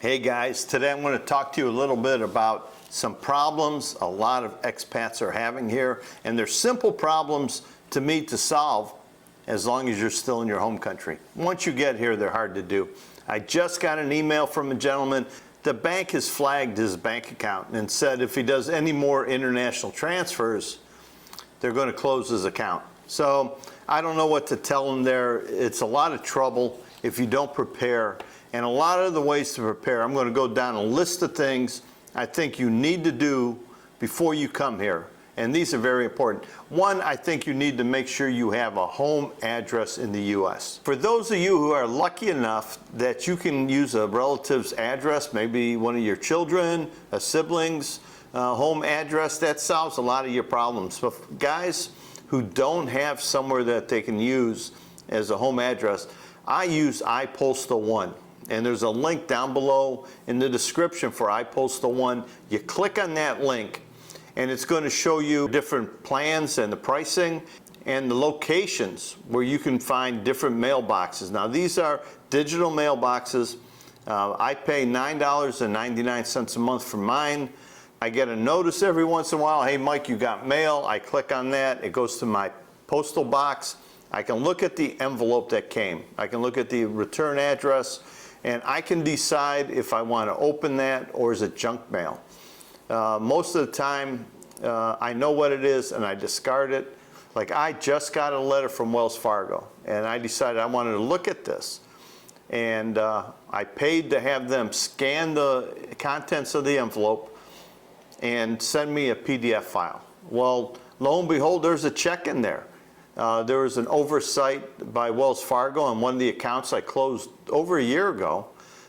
Hey guys, today I'm going to talk to you a little bit about some problems a lot of expats are having here, and they're simple problems to me to solve as long as you're still in your home country. Once you get here, they're hard to do. I just got an email from a gentleman. The bank has flagged his bank account and said if he does any more international transfers, they're going to close his account. So I don't know what to tell him there. It's a lot of trouble if you don't prepare. And a lot of the ways to prepare, I'm going to go down a list of things I think you need to do before you come here. And these are very important. One, I think you need to make sure you have a home address in the U.S. For those of you who are lucky enough that you can use a relative's address, maybe one of your children, a sibling's home address, that solves a lot of your problems. But guys who don't have somewhere that they can use as a home address, I use Ipostal1. And there's a link down below in the description for Ipostal1. You click on that link and it's going to show you different plans and the pricing and the locations where you can find different mailboxes. Now these are digital mailboxes. I pay $9.99 a month for mine. I get a notice every once in a while, hey Mike, you got mail. I click on that, it goes to my postal box. I can look at the envelope that came. I can look at the return address, and I can decide if I want to open that or is it junk mail. Most of the time, I know what it is and I discard it. Like I just got a letter from Wells Fargo and I decided I wanted to look at this. And I paid to have them scan the contents of the envelope and send me a PDF file. Well, lo and behold, there's a check in there. There was an oversight by Wells Fargo on one of the accounts I closed over a year ago,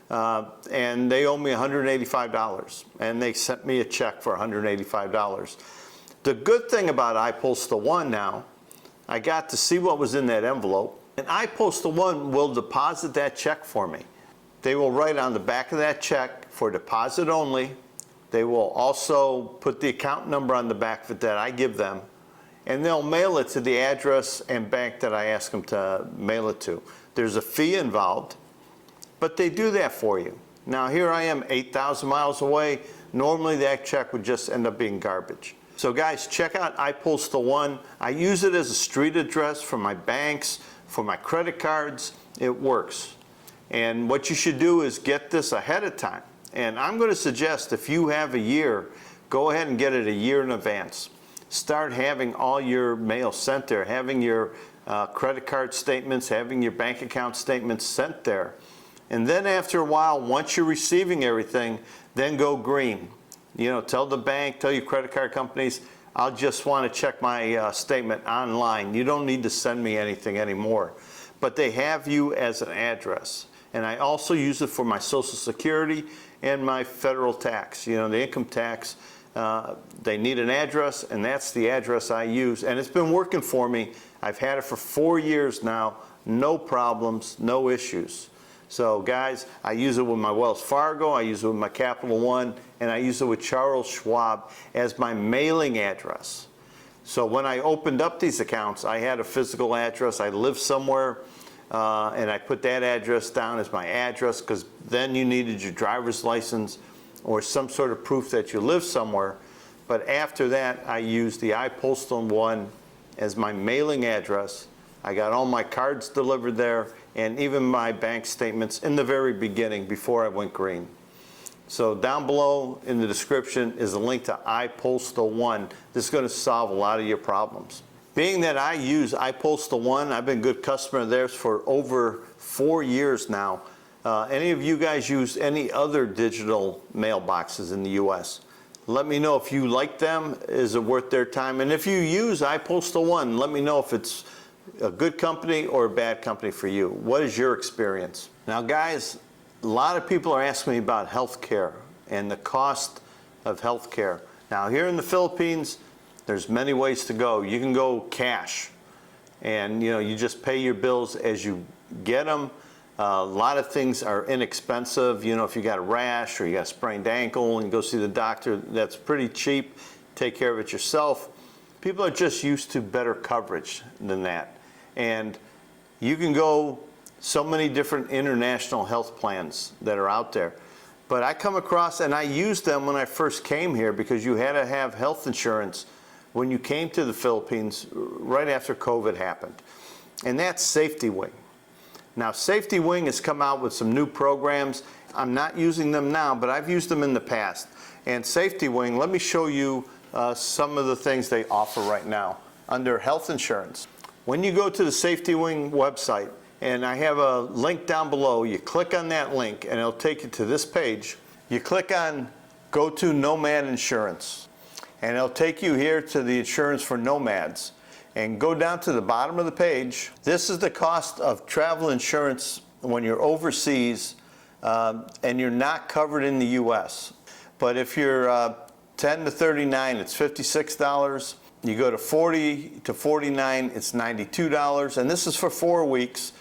and they owe me $185, and they sent me a check for $185. The good thing about Ipostal1 now, I got to see what was in that envelope, and Ipostal1 will deposit that check for me. They will write on the back of that check for deposit only. They will also put the account number on the back of it that I give them, and they'll mail it to the address and bank that I ask them to mail it to. There's a fee involved, but they do that for you. Now here I am 8,000 miles away. Normally that check would just end up being garbage. So guys, check out Ipostal1. I use it as a street address for my banks, for my credit cards. It works. And what you should do is get this ahead of time. And I'm going to suggest if you have a year, go ahead and get it a year in advance. Start having all your mail sent there, having your credit card statements, having your bank account statements sent there. And then after a while, once you're receiving everything, then go green. You know, tell the bank, tell your credit card companies, I'll just want to check my statement online. You don't need to send me anything anymore. But they have you as an address. And I also use it for my Social Security and my federal tax, you know, the income tax. They need an address, and that's the address I use, and it's been working for me. I've had it for 4 years now, no problems, no issues. So guys, I use it with my Wells Fargo, I use it with my Capital One, and I use it with Charles Schwab as my mailing address. So when I opened up these accounts, I had a physical address. I lived somewhere, and I put that address down as my address, because then you needed your driver's license or some sort of proof that you live somewhere. But after that, I used the Ipostal1 as my mailing address. I got all my cards delivered there, and even my bank statements in the very beginning before I went green. So down below in the description is a link to Ipostal1. This is going to solve a lot of your problems. Being that I use Ipostal1, I've been a good customer of theirs for over 4 years now. Any of you guys use any other digital mailboxes in the U.S.? Let me know if you like them. Is it worth their time? And if you use Ipostal1, let me know if it's a good company or a bad company for you. What is your experience? Now guys, a lot of people are asking me about health care and the cost of health care. Now here in the Philippines, there's many ways to go. You can go cash, and you know, you just pay your bills as you get them. A lot of things are inexpensive. You know, if you got a rash or you got a sprained ankle and you go see the doctor, that's pretty cheap. Take care of it yourself. People are just used to better coverage than that. And you can go so many different international health plans that are out there. But I come across, and I used them when I first came here, because you had to have health insurance when you came to the Philippines right after COVID happened. And that's SafetyWing. Now, SafetyWing has come out with some new programs. I'm not using them now, but I've used them in the past. And SafetyWing, let me show you some of the things they offer right now under health insurance. When you go to the SafetyWing website, and I have a link down below, you click on that link and it'll take you to this page. You click on Go to Nomad Insurance, and it'll take you here to the insurance for nomads. And go down to the bottom of the page. This is the cost of travel insurance when you're overseas and you're not covered in the US. But if you're 10 to 39, it's $56. You go to 40 to 49, it's $92. And this is for 4 weeks.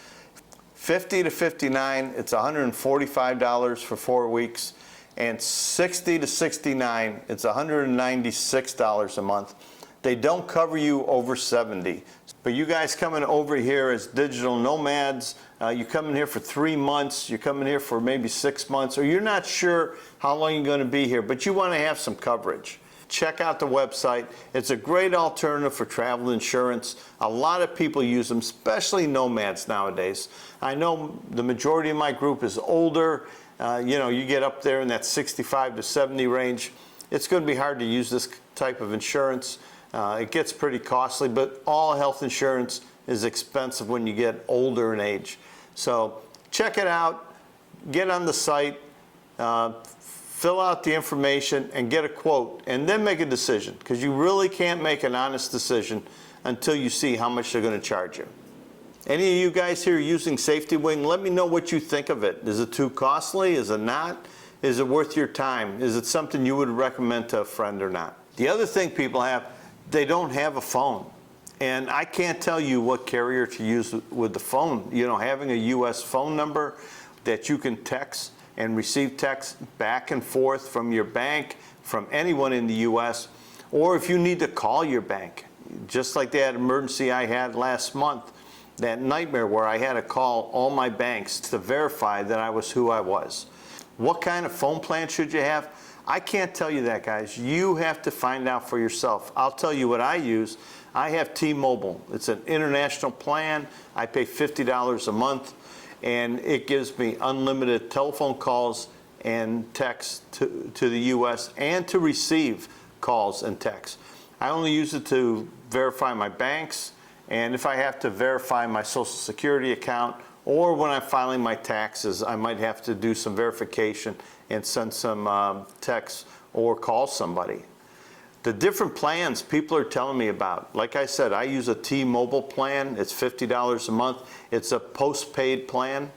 50 to 59, it's $145 for 4 weeks. And 60 to 69, it's $196 a month. They don't cover you over 70. But you guys coming over here as digital nomads, you come in here for 3 months, you're coming here for maybe 6 months, or you're not sure how long you're going to be here, but you want to have some coverage. Check out the website. It's a great alternative for travel insurance. A lot of people use them, especially nomads nowadays. I know the majority of my group is older. You know, you get up there in that 65 to 70 range. It's going to be hard to use this type of insurance. It gets pretty costly, but all health insurance is expensive when you get older in age. So check it out, get on the site, fill out the information and get a quote, and then make a decision, because you really can't make an honest decision until you see how much they're going to charge you. Any of you guys here using SafetyWing, let me know what you think of it. Is it too costly? Is it not? Is it worth your time? Is it something you would recommend to a friend or not? The other thing people have, they don't have a phone. And I can't tell you what carrier to use with the phone. You know, having a US phone number that you can text and receive texts back and forth from your bank, from anyone in the US, or if you need to call your bank, just like that emergency I had last month, that nightmare where I had to call all my banks to verify that I was who I was. What kind of phone plan should you have? I can't tell you that, guys. You have to find out for yourself. I'll tell you what I use. I have T-Mobile. It's an international plan. I pay $50 a month, and it gives me unlimited telephone calls and texts to the US and to receive calls and texts. I only use it to verify my banks, and if I have to verify my Social Security account, or when I'm filing my taxes, I might have to do some verification and send some texts or call somebody. The different plans people are telling me about, like I said, I use a T-Mobile plan. It's $50 a month. It's a postpaid plan.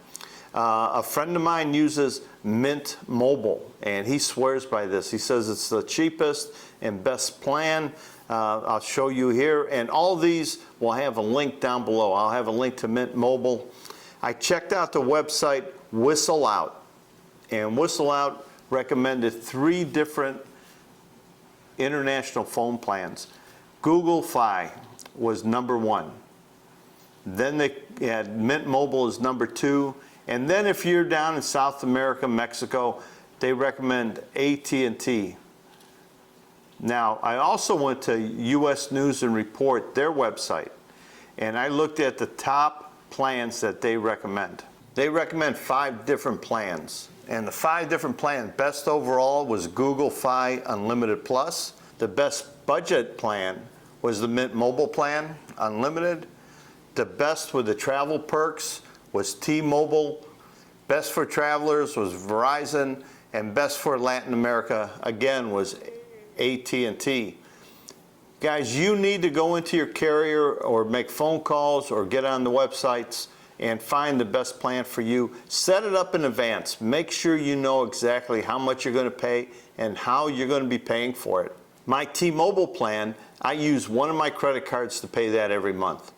A friend of mine uses Mint Mobile, and he swears by this. He says it's the cheapest and best plan. I'll show you here, and all these will have a link down below. I'll have a link to Mint Mobile. I checked out the website Whistle Out, and Whistle Out recommended 3 different international phone plans. Google Fi was #1. Then they had Mint Mobile as #2. And then if you're down in South America, Mexico, they recommend AT&T. Now, I also went to US News and Report, their website, and I looked at the top plans that they recommend. They recommend 5 different plans. And the 5 different plans, best overall was Google Fi Unlimited Plus. The best budget plan was the Mint Mobile plan, Unlimited. The best with the travel perks was T-Mobile. Best for travelers was Verizon. And best for Latin America, again, was AT&T. Guys, you need to go into your carrier or make phone calls or get on the websites and find the best plan for you. Set it up in advance. Make sure you know exactly how much you're going to pay and how you're going to be paying for it. My T-Mobile plan, I use one of my credit cards to pay that every month.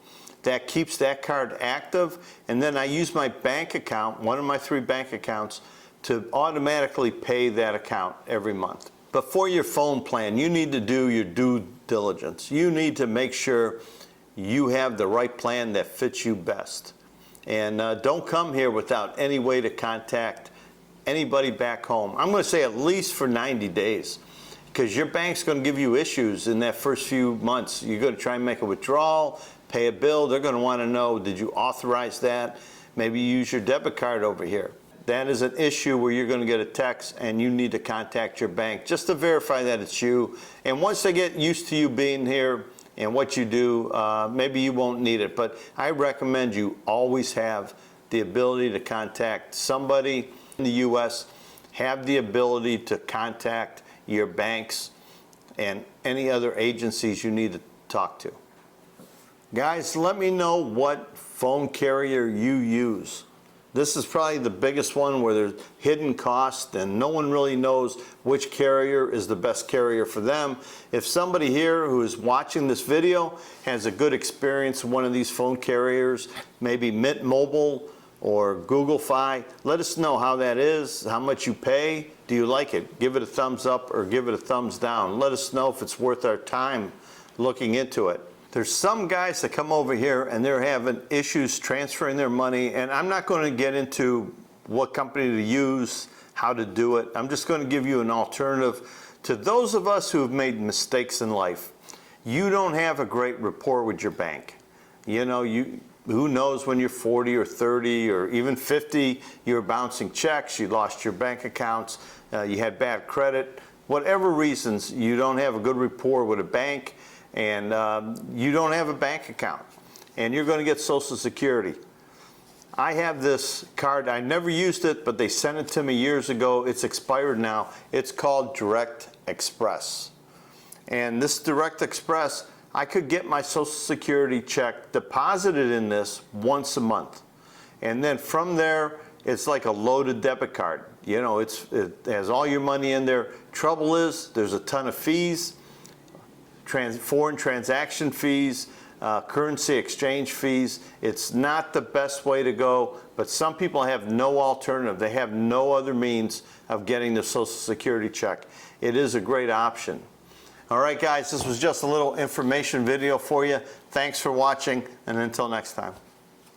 That keeps that card active, and then I use my bank account, one of my 3 bank accounts, to automatically pay that account every month. But for your phone plan, you need to do your due diligence. You need to make sure you have the right plan that fits you best. And don't come here without any way to contact anybody back home. I'm going to say at least for 90 days. Because your bank's going to give you issues in that first few months. You're going to try and make a withdrawal, pay a bill. They're going to want to know, did you authorize that? Maybe you use your debit card over here. That is an issue where you're going to get a text and you need to contact your bank just to verify that it's you. And once they get used to you being here and what you do, maybe you won't need it. But I recommend you always have the ability to contact somebody in the U.S., have the ability to contact your banks and any other agencies you need to talk to. Guys, let me know what phone carrier you use. This is probably the biggest one where there's hidden cost and no one really knows which carrier is the best carrier for them. If somebody here who is watching this video has a good experience with one of these phone carriers, maybe Mint Mobile or Google Fi, let us know how that is, how much you pay. Do you like it? Give it a thumbs up or give it a thumbs down. Let us know if it's worth our time looking into it. There's some guys that come over here and they're having issues transferring their money, and I'm not going to get into what company to use, how to do it. I'm just going to give you an alternative to those of us who have made mistakes in life. You don't have a great rapport with your bank. You know, who knows when you're 40 or 30 or even 50, you're bouncing checks, you lost your bank accounts, you had bad credit. Whatever reasons, you don't have a good rapport with a bank, and you don't have a bank account, and you're going to get Social Security. I have this card. I never used it, but they sent it to me years ago. It's expired now. It's called Direct Express. And this Direct Express, I could get my Social Security check deposited in this once a month. And then from there, it's like a loaded debit card. You know, it has all your money in there. Trouble is, there's a ton of fees. Foreign transaction fees, currency exchange fees. It's not the best way to go, but some people have no alternative. They have no other means of getting their Social Security check. It is a great option. All right, guys, this was just a little information video for you. Thanks for watching, and until next time.